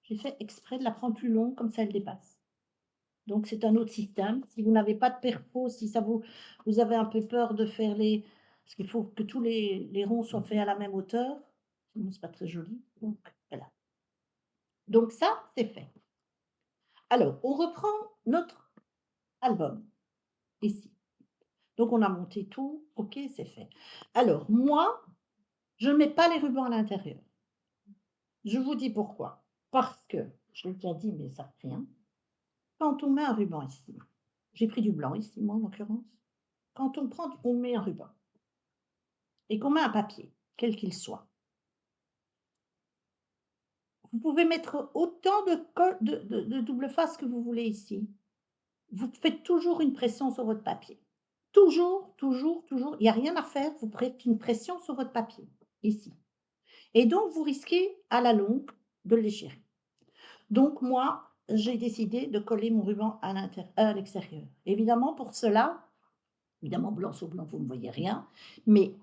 J'ai fait exprès de la prendre plus longue, comme ça elle dépasse. Donc c'est un autre système. Si vous n'avez pas de perfo, si ça vous avez un peu peur de faire les parce qu'il faut que tous les ronds soient faits à la même hauteur, sinon c'est pas très joli, donc voilà. Donc ça, c'est fait. Alors, on reprend notre album, ici. Donc on a monté tout, OK, c'est fait. Alors moi, je ne mets pas les rubans à l'intérieur. Je vous dis pourquoi. Parce que, je l'ai déjà dit, mais ça fait rien. Quand on met un ruban ici, j'ai pris du blanc ici, moi en l'occurrence. Quand on met un ruban et qu'on met un papier, quel qu'il soit, vous pouvez mettre autant de colle de double face que vous voulez ici. Vous faites toujours une pression sur votre papier. Toujours, toujours, toujours. Il n'y a rien à faire, vous faites une pression sur votre papier, ici. Et donc, vous risquez à la longue de le déchirer. Donc, moi, j'ai décidé de coller mon ruban à l'extérieur. Évidemment, pour cela, évidemment, blanc sur blanc, vous ne voyez rien, mais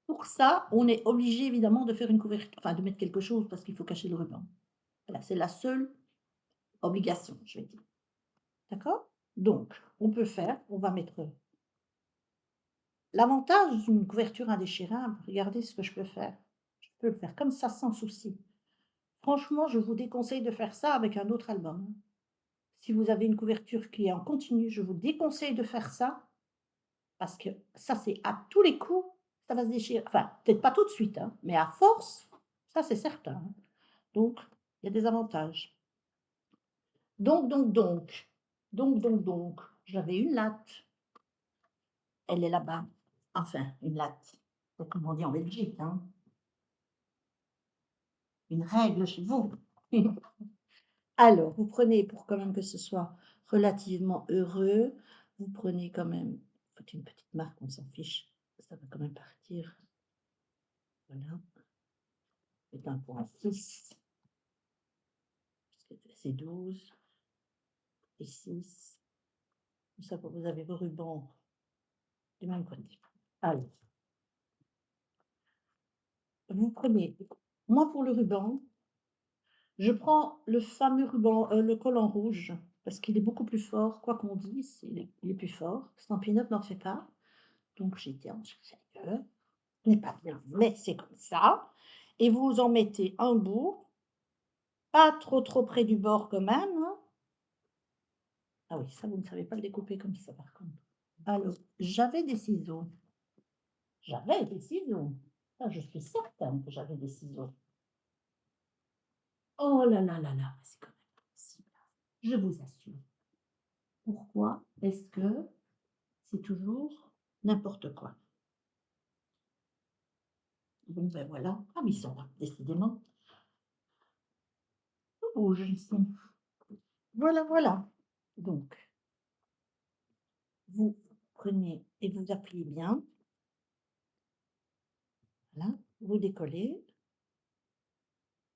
pour ça, on est obligé évidemment de faire une couverture, enfin de mettre quelque chose parce qu'il faut cacher le ruban. Voilà, c'est la seule obligation, je vais dire. D'accord? Donc, on va mettre l'avantage d'une couverture indéchirable, regardez ce que je peux faire. Je peux le faire comme ça sans souci. Franchement, je vous déconseille de faire ça avec un autre album. Si vous avez une couverture qui est en continu, je vous déconseille de faire ça parce que ça, c'est à tous les coups, ça va se déchirer. Enfin, peut-être pas tout de suite, hein, mais à force, ça c'est certain, hein. Donc, il y a des avantages. Donc, j'avais une latte, elle est là-bas. Enfin, une latte, c'est comme on dit en Belgique, hein, une règle chez vous. Alors, vous prenez pour quand même que ce soit relativement heureux, vous prenez quand même, faites une petite marque, on s'en fiche, ça va quand même partir. Voilà, faites un point 6, parce que c'est 12 et 6. Comme ça, vous avez vos rubans du même côté. Alors, vous prenez, moi pour le ruban, je prends le fameux ruban, le collant rouge, parce qu'il est beaucoup plus fort, quoi qu'on dise, il est plus fort. Stampin' Up n'en fait pas, donc j'ai été en chercher ailleurs. Ce n'est pas bien, mais c'est comme ça. Et vous en mettez un bout, pas trop, trop près du bord quand même, hein. Ah oui, ça, vous ne savez pas le découper comme ça, par contre. Alors, j'avais des ciseaux. Ça, je suis certaine que j'avais des ciseaux. Oh là là là là, c'est quand même possible, je vous assure. Pourquoi est-ce que c'est toujours n'importe quoi? Bon, ben voilà. Ah oui, ils sont là, décidément. Tout rouge ici. Voilà, voilà. Donc, vous prenez et vous appuyez bien. Voilà, vous décollez.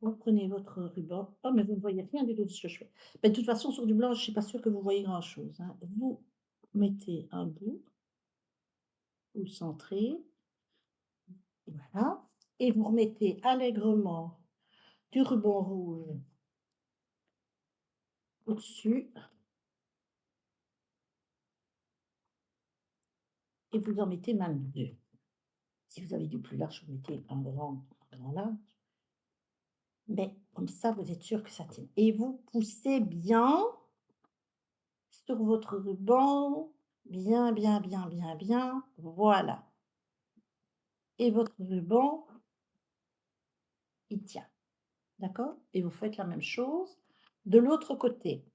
Vous prenez votre ruban. Oh, mais vous ne voyez rien du tout de ce que je fais. Mais de toute façon, sur du blanc, je ne suis pas sûre que vous voyez grand-chose, hein. Vous mettez un bout, vous le centrez, voilà, et vous remettez allègrement du ruban rouge au-dessus et vous en mettez même 2. Si vous avez du plus large, vous mettez un grand large. Mais comme ça, vous êtes sûr que ça tient. Et vous poussez bien sur votre ruban, bien, bien, bien, bien, bien, voilà. Et votre ruban, il tient, d'accord? Et vous faites la même chose de l'autre côté.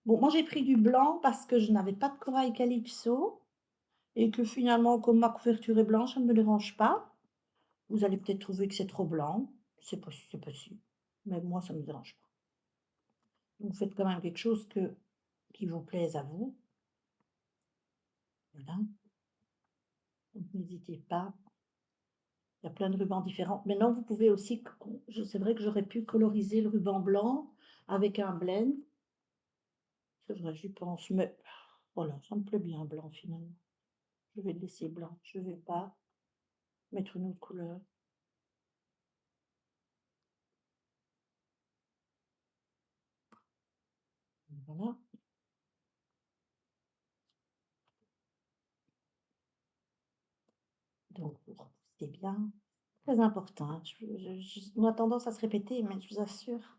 Bon, moi j'ai pris du blanc parce que je n'avais pas de corail calypso et que finalement, comme ma couverture est blanche, ça ne me dérange pas. Vous allez peut-être trouver que c'est trop blanc, c'est possible, mais moi ça ne me dérange pas. Vous faites quand même quelque chose qui vous plaise à vous, voilà. Donc n'hésitez pas, il y a plein de rubans différents. Maintenant, vous pouvez aussi, c'est vrai que j'aurais pu coloriser le ruban blanc avec un blend, c'est vrai, j'y pense, mais Voilà, ça me plaît bien blanc finalement. Je vais le laisser blanc, je vais pas mettre une autre couleur. Voilà. Donc c'est bien, très important, hein. On a tendance à se répéter, mais je vous assure,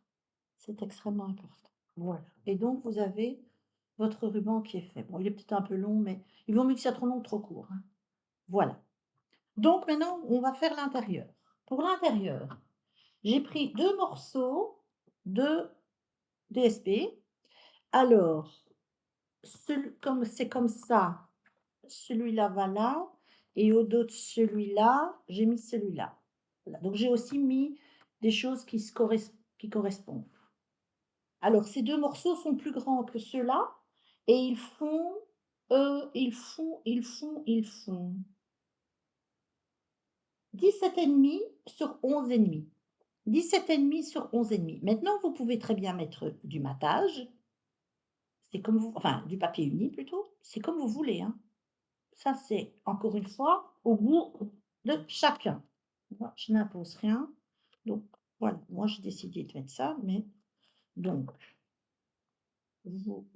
c'est extrêmement important. Voilà et donc vous avez votre ruban qui est fait. Bon, il est peut-être un peu long, mais il vaut mieux que ça trop long que trop court, hein. Voilà. Donc maintenant, on va faire l'intérieur. Pour l'intérieur, j'ai pris 2 morceaux de DSP. Alors, comme c'est comme ça, celui-là va là et au dos de celui-là, j'ai mis celui-là. Voilà, donc j'ai aussi mis des choses qui correspondent. Alors ces 2 morceaux sont plus grands que ceux-là et ils font 17,5 sur 11,5. 17,5 sur 11,5. Maintenant, vous pouvez très bien mettre du matage, c'est comme vous enfin du papier uni plutôt, c'est comme vous voulez, hein. Ça, c'est encore une fois au goût de chacun. Moi, je n'impose rien. Donc voilà, moi j'ai décidé de mettre ça, mais donc vous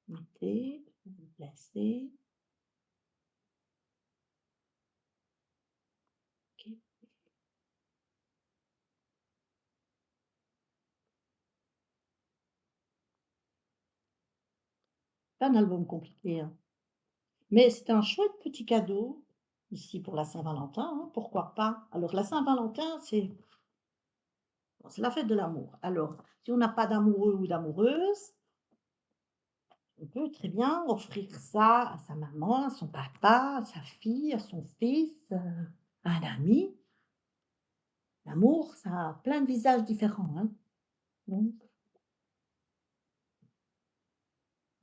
mettez, vous placez, OK. Pas un album compliqué, hein. Mais c'est un chouette petit cadeau, ici pour la Saint-Valentin, hein, pourquoi pas? Alors la Saint-Valentin, c'est la fête de l'amour. Alors, si on n'a pas d'amoureux ou d'amoureuse, on peut très bien offrir ça à sa maman, à son papa, à sa fille, à son fils, à un ami. L'amour, ça a plein de visages différents, hein. Donc,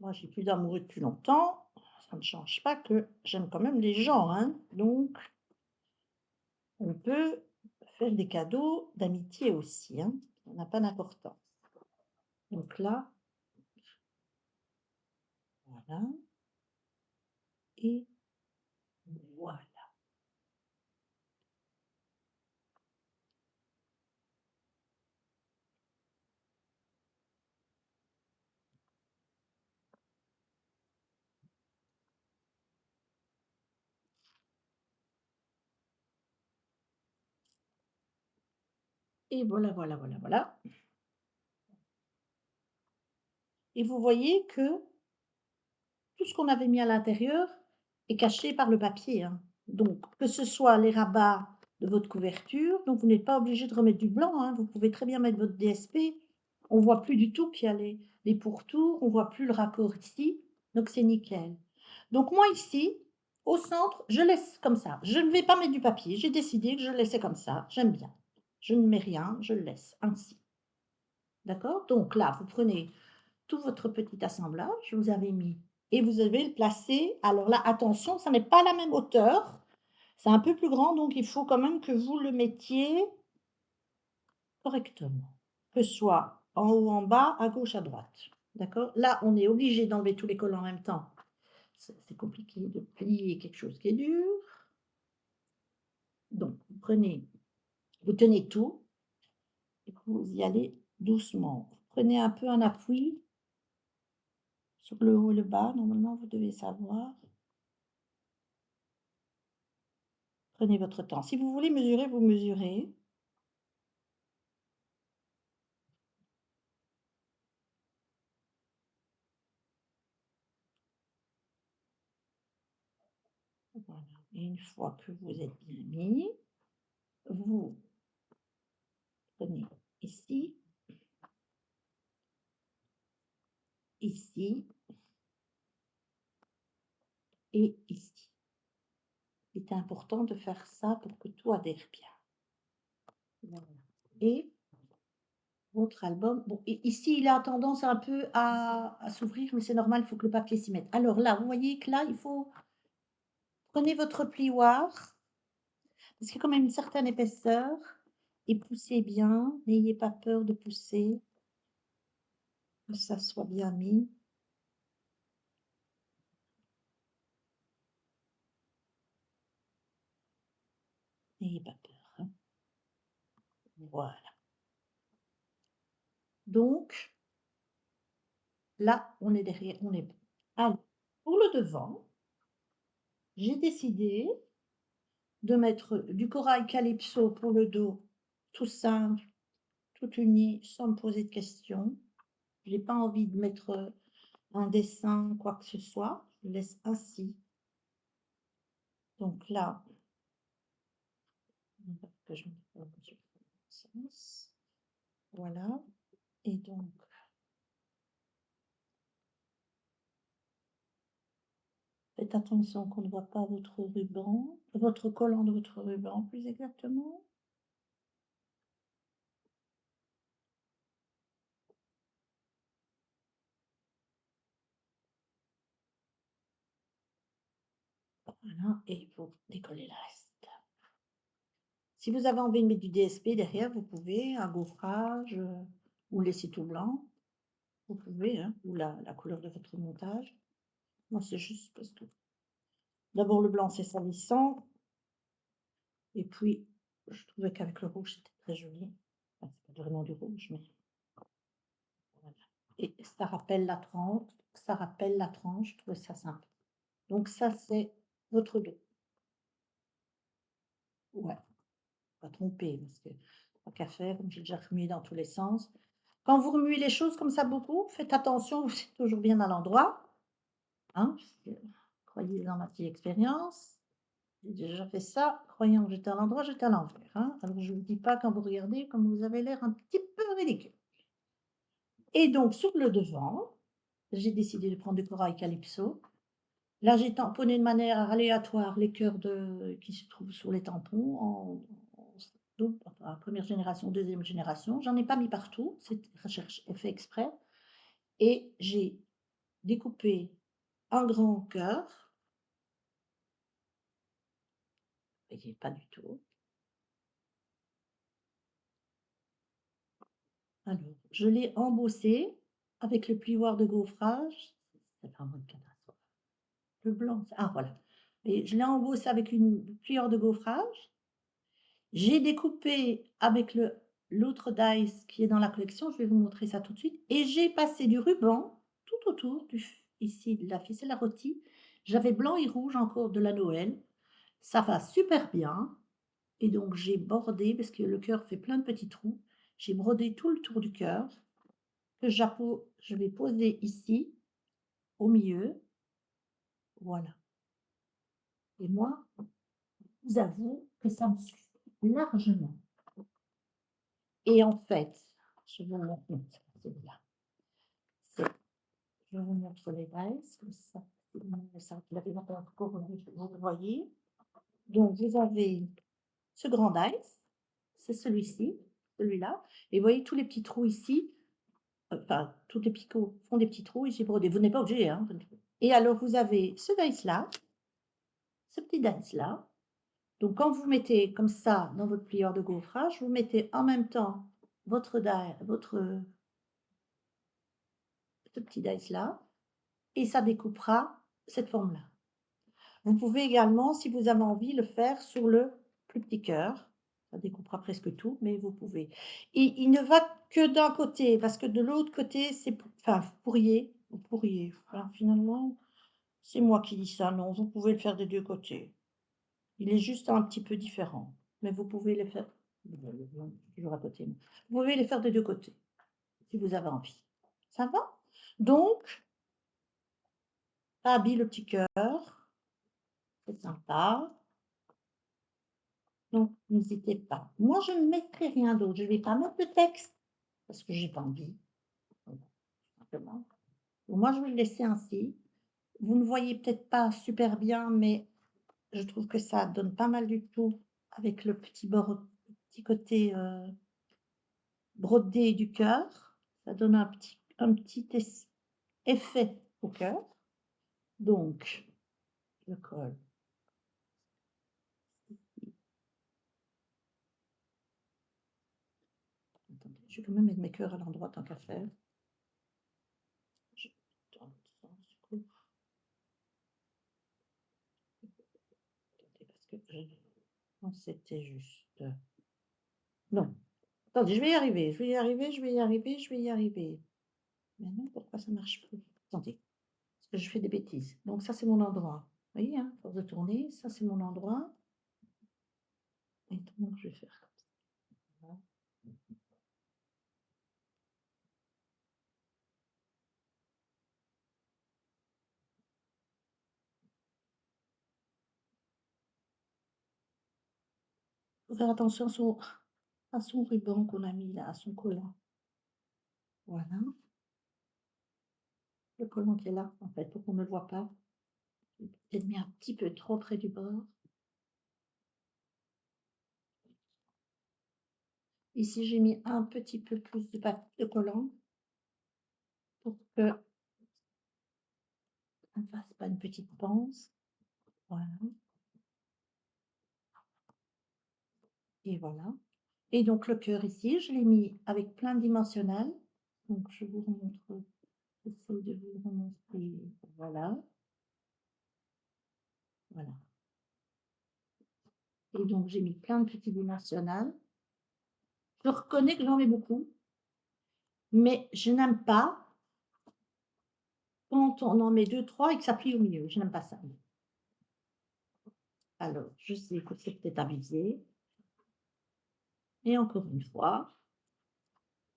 moi, j'ai plus d'amoureux depuis longtemps. Ça ne change pas que j'aime quand même les gens, hein. Donc, on peut faire des cadeaux d'amitié aussi, hein. Ça n'a pas d'importance. Donc là, voilà et voilà. Et voilà, voilà, voilà, voilà. Et vous voyez que tout ce qu'on avait mis à l'intérieur est caché par le papier, hein. Donc, que ce soit les rabats de votre couverture, donc vous n'êtes pas obligé de remettre du blanc, hein. Vous pouvez très bien mettre votre DSP. On voit plus du tout qu'il y a les pourtours, on voit plus le raccord ici, donc c'est nickel. Donc moi ici, au centre, je laisse comme ça. Je ne vais pas mettre du papier. J'ai décidé que je le laissais comme ça. J'aime bien. Je ne mets rien, je le laisse ainsi. D'accord? Donc là, vous prenez tout votre petit assemblage, vous avez mis et vous allez le placer. Alors là, attention, ça n'est pas la même hauteur, c'est un peu plus grand, donc il faut quand même que vous le mettiez correctement, que ce soit en haut, en bas, à gauche, à droite. D'accord? Là, on est obligé d'enlever tous les collants en même temps. C'est compliqué de plier quelque chose qui est dur. Donc, vous tenez tout et vous y allez doucement. Vous prenez un peu un appui sur le haut et le bas, normalement, vous devez savoir. Prenez votre temps. Si vous voulez mesurer, vous mesurez. Voilà. Et une fois que vous êtes bien mis, vous prenez ici, ici et ici. C'est important de faire ça pour que tout adhère bien. Voilà. Et votre album, bon, ici, il a tendance un peu à s'ouvrir, mais c'est normal, il faut que le papier s'y mette. Alors là, vous voyez que là, prenez votre plioir, parce qu'il y a quand même une certaine épaisseur, et poussez bien, n'ayez pas peur de pousser, que ça soit bien mis. N'ayez pas peur, hein. Voilà. Donc là, on est derrière, on est bon. Alors, pour le devant, j'ai décidé de mettre du corail calypso pour le dos, tout simple, tout uni, sans me poser de questions. J'ai pas envie de mettre, un dessin, quoi que ce soit, je le laisse ainsi. Donc là, que je mette pas sur le sens. Voilà. Et donc faites attention qu'on ne voit pas votre ruban, votre collant de votre ruban plus exactement. Voilà, et vous décollez le reste. Si vous avez envie de mettre du DSP derrière, vous pouvez, un gaufrage, ou laisser tout blanc, vous pouvez, hein, ou la couleur de votre montage. Moi, c'est juste parce que d'abord le blanc, c'est salissant, et puis je trouvais qu'avec le rouge, c'était très joli. Enfin, c'est pas vraiment du rouge, mais voilà. Et ça rappelle la tranche, je trouvais ça sympa. Donc ça, c'est votre dos. Ouais, pas tromper, parce que tant qu'à faire, comme j'ai déjà remué dans tous les sens. Quand vous remuez les choses comme ça beaucoup, faites attention, vous êtes toujours bien à l'endroit, hein, parce que croyez dans ma petite expérience, j'ai déjà fait ça, croyant que j'étais à l'endroit, j'étais à l'envers, hein. Alors je ne vous dis pas quand vous regardez comme vous avez l'air un petit peu ridicule. Et donc sur le devant, j'ai décidé de prendre du corail calypso. Là, j'ai tamponné de manière aléatoire les cœurs qui se trouvent sur les tampons en double, enfin, 1re génération, 2e génération. J'en ai pas mis partout, c'est recherche fait exprès, et j'ai découpé un grand cœur. Vous voyez pas du tout. Alors, je l'ai embossé avec le plioir de gaufrage. C'est vraiment une catastrophe. Le blanc, ah voilà. Et je l'ai embossé avec une plioir de gaufrage. J'ai découpé avec l'autre dice qui est dans la collection, je vais vous montrer ça tout de suite, et j'ai passé du ruban tout autour ici de la ficelle à rôti. J'avais blanc et rouge encore de la Noël. Ça va super bien, et donc j'ai bordé, parce que le cœur fait plein de petits trous, j'ai brodé tout le tour du cœur, que je vais poser ici, au milieu. Voilà. Et moi, je vous avoue que ça me suffit largement. Et en fait, je vous montre, non, c'est pas celui-là. Je vous montre les braises, comme ça, vous l'avez encore, vous le voyez. Donc, vous avez ce grand dice, c'est celui-ci, celui-là, et vous voyez tous les petits trous ici, enfin, tous les picots font des petits trous, et j'ai brodé. Vous n'êtes pas obligé, hein. Et alors, vous avez ce dice-là, ce petit dice-là. Donc, quand vous mettez comme ça dans votre plieur de gaufrage, vous mettez en même temps votre ce petit dice-là, et ça découpera cette forme-là. Vous pouvez également, si vous avez envie, le faire sur le plus petit cœur. Ça découpera presque tout, mais vous pouvez. Et il ne va que d'un côté, parce que de l'autre côté, enfin, vous pourriez, enfin, finalement, c'est moi qui dis ça, non, vous pouvez le faire des deux côtés. Il est juste un petit peu différent, mais vous pouvez le faire, toujours à côté, vous pouvez les faire des deux côtés, si vous avez envie. Ça va? Donc, ça habille le petit cœur, c'est sympa. Donc, n'hésitez pas. Moi, je ne mettrai rien d'autre. Je ne vais pas mettre de texte parce que j'ai pas envie. Voilà, simplement. Donc, moi, je vais le laisser ainsi. Vous ne voyez peut-être pas super bien, mais je trouve que ça donne pas mal du tout avec le petit bord, le petit côté brodé du cœur. Ça donne un petit effet au cœur. Donc, je colle. Attendez, je vais quand même mettre mes cœurs à l'endroit tant qu'à faire. Je dans l'autre sens, du coup. Attendez, parce que Non, c'était juste, non. Attendez, je vais y arriver, je vais y arriver, je vais y arriver, je vais y arriver. Mais non, pourquoi ça marche plus? Attendez, parce que je fais des bêtises. Donc ça, c'est mon endroit. Vous voyez, hein, à force de tourner, ça, c'est mon endroit et donc je vais faire comme ça. Faut faire attention à son ruban qu'on a mis là, à son collant. Voilà, le collant qui est là, en fait, pour qu'on ne le voit pas. J'ai peut-être mis un petit peu trop près du bord. Ici, j'ai mis un petit peu plus de collant pour que ça ne fasse pas une petite panse. Voilà, et voilà. Et donc le cœur ici, je l'ai mis avec plein dimensionnel. Donc je vous remontre, j'essaie de vous le remontrer. Voilà, voilà. Et donc j'ai mis plein de petits dimensionnels. Je reconnais que j'en mets beaucoup, mais je n'aime pas quand on en met 2, 3 et que ça plie au milieu. Je n'aime pas ça. Alors, je sais que c'est peut-être abusé. Et encore une fois,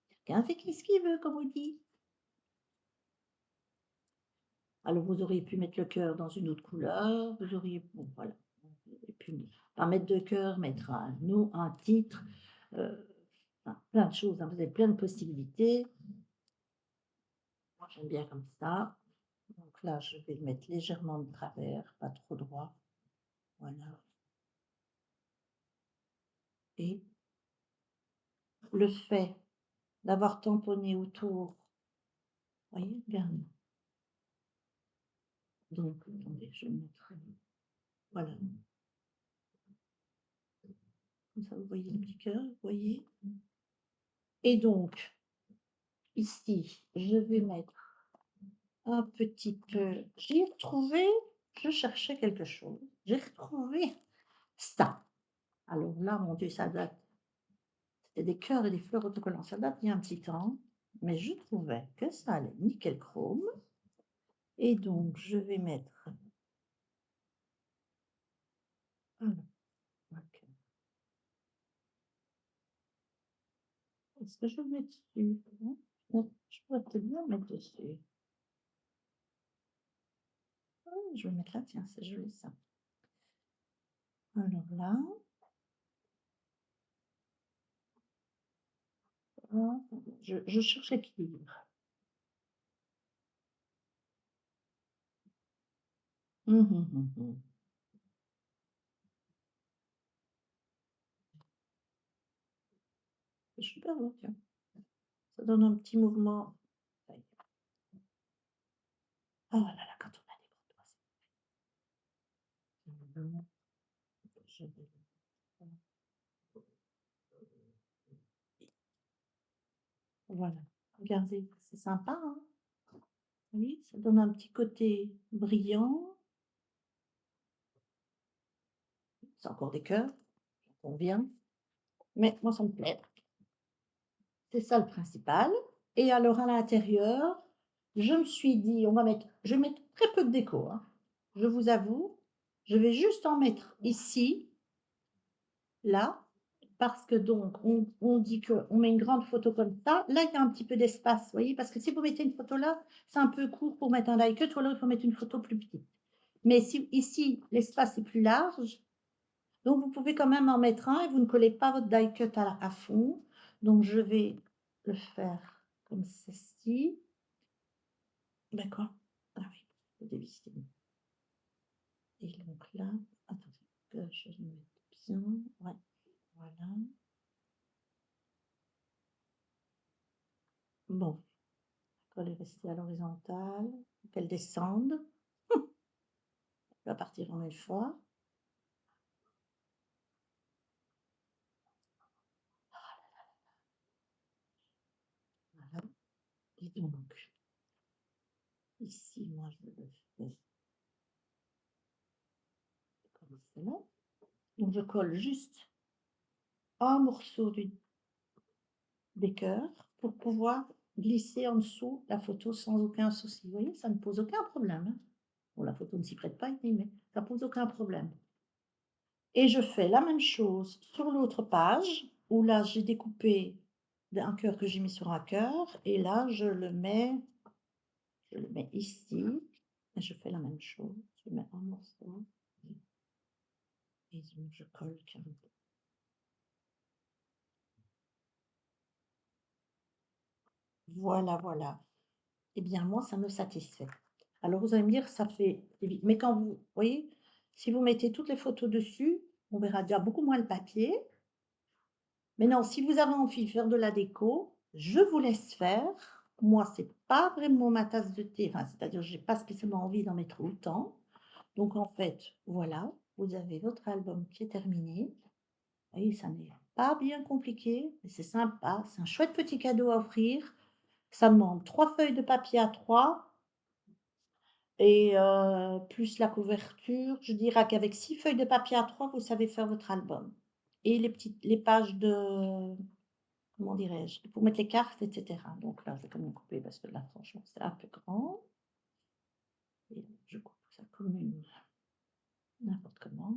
chacun fait ce qu'il veut, comme on dit. Alors, vous auriez pu mettre le cœur dans une autre couleur, vous auriez, bon, voilà, vous auriez pu pas mettre de cœur, mettre un nom, un titre, enfin, plein de choses, hein, vous avez plein de possibilités. Moi, j'aime bien comme ça. Donc là, je vais le mettre légèrement de travers, pas trop droit. Voilà. Et le fait d'avoir tamponné autour, vous voyez, regardez. Donc, attendez, je mettrai, voilà. Comme ça, vous voyez le petit cœur, vous voyez. Et donc, ici, je vais mettre un petit peu, j'ai retrouvé, je cherchais quelque chose, j'ai retrouvé ça. Alors là, mon Dieu, ça date, c'était des cœurs et des fleurs autocollants, ça date il y a un petit temps, mais je trouvais que ça allait nickel chrome. Et donc, je vais mettre, alors, ok. Est-ce que je vais le mettre dessus? Non, je pourrais peut-être bien le mettre dessus. Ah, je vais mettre là, tiens, c'est joli ça. Alors là, voilà, je cherche l'équilibre. Mmh. C'est super beau, tiens. Ça donne un petit mouvement. Oh là là, quand on a des gros doigts, c'est vraiment, je vais, voilà. Regardez, c'est sympa, hein? Vous voyez, ça donne un petit côté brillant. C'est encore des cœurs, ça convient, mais moi ça me plaît. C'est ça le principal. Et alors à l'intérieur, je me suis dit, je vais mettre très peu de déco, hein, je vous avoue. Je vais juste en mettre ici, là, parce que donc on dit qu'on met une grande photo comme ça. Là, il y a un petit peu d'espace, vous voyez, parce que si vous mettez une photo là, c'est un peu court pour mettre un die cut, ou alors il faut mettre une photo plus petite. Mais si ici, l'espace est plus large, donc vous pouvez quand même en mettre un et vous ne collez pas votre die cut à fond. Donc je vais le faire comme ceci. D'accord. Ah oui, faut dévisser. Et donc là, attendez, que je le mette bien. Ouais, voilà. Bon, elle est restée à l'horizontale. Qu'elle descende. Elle va partir en une fois. Voilà. Et donc, ici, moi, je le fais comme cela. Donc je colle juste un morceau des cœurs pour pouvoir glisser en dessous la photo sans aucun souci. Vous voyez, ça ne pose aucun problème, hein. Bon, la photo ne s'y prête pas ici, mais ça pose aucun problème. Et je fais la même chose sur l'autre page où là, j'ai découpé un cœur que j'ai mis sur un cœur et là, je le mets ici et je fais la même chose. Je mets un morceau et donc je colle carrément. Voilà, voilà. Eh bien, moi, ça me satisfait. Alors, vous allez me dire, ça fait mais quand vous voyez, si vous mettez toutes les photos dessus, on verra déjà beaucoup moins le papier. Mais non, si vous avez envie de faire de la déco, je vous laisse faire. Moi, c'est pas vraiment ma tasse de thé, enfin, c'est-à-dire, j'ai pas spécialement envie d'en mettre autant. Donc en fait, voilà, vous avez votre album qui est terminé. Vous voyez, ça n'est pas bien compliqué, mais c'est sympa. C'est un chouette petit cadeau à offrir. Ça demande 3 feuilles de papier A3 et plus la couverture. Je dirais qu'avec 6 feuilles de papier A3, vous savez faire votre album. Et les pages de comment dirais-je? Pour mettre les cartes et cetera. Donc là, je vais quand même couper parce que là, franchement, c'est un peu grand et je coupe ça comme une n'importe comment.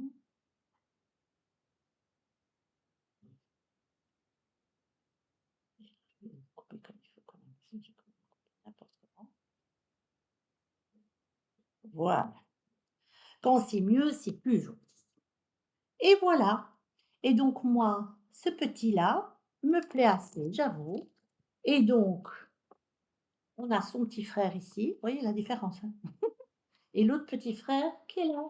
Je vais couper comme il faut quand même. Si je coupe n'importe comment. Voilà. Quand c'est mieux, c'est plus joli. Et voilà. Et donc moi, ce petit-là me plaît assez, j'avoue. Et donc, on a son petit frère ici. Vous voyez la différence, hein? Et l'autre petit frère qui est là.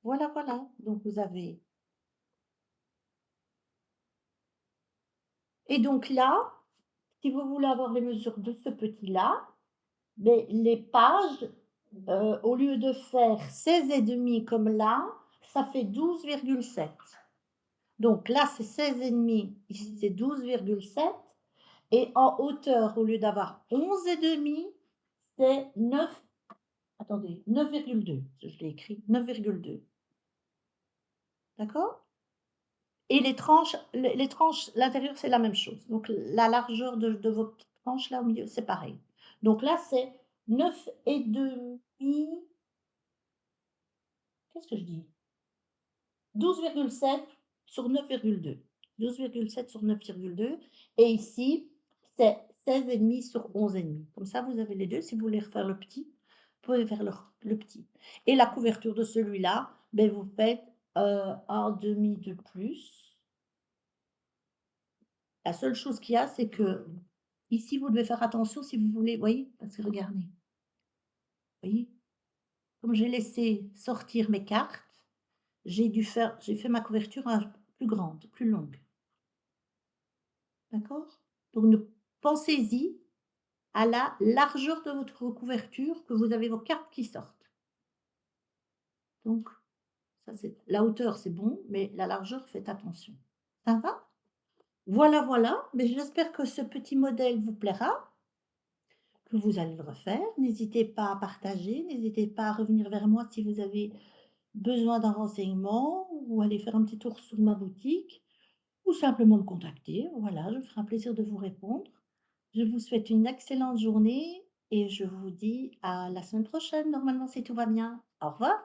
Voilà, voilà. Donc vous avez et donc là, si vous voulez avoir les mesures de ce petit-là, mais les pages, au lieu de faire 16,5 comme là, ça fait 12,7. Donc là, c'est 16,5, ici c'est 12,7 et en hauteur, au lieu d'avoir 11,5, c'est 9, attendez, 9,2. Je l'ai écrit, 9,2. D'accord? Et les tranches, l'intérieur, c'est la même chose. Donc la largeur de vos petites tranches là au milieu, c'est pareil. Donc là, c'est 9,5. Qu'est-ce que je dis? 12,7 sur 9,2. 12,7 sur 9,2. Et ici, c'est 16,5 sur 11,5. Comme ça, vous avez les deux. Si vous voulez refaire le petit, vous pouvez faire le petit. Et la couverture de celui-là, ben, vous faites un demi de plus. La seule chose qu'il y a, c'est que ici, vous devez faire attention si vous voulez, voyez? Parce que regardez, voyez? Comme j'ai laissé sortir mes cartes, j'ai fait ma couverture plus grande, plus longue. D'accord? Donc pensez-y à la largeur de votre couverture que vous avez vos cartes qui sortent. Donc ça c'est la hauteur, c'est bon, mais la largeur, faites attention. Ça va? Voilà, voilà, mais j'espère que ce petit modèle vous plaira, que vous allez le refaire. N'hésitez pas à partager, n'hésitez pas à revenir vers moi si vous avez besoin d'un renseignement ou aller faire un petit tour sur ma boutique ou simplement me contacter. Voilà, je me ferai un plaisir de vous répondre. Je vous souhaite une excellente journée et je vous dis à la semaine prochaine, normalement, si tout va bien. Au revoir.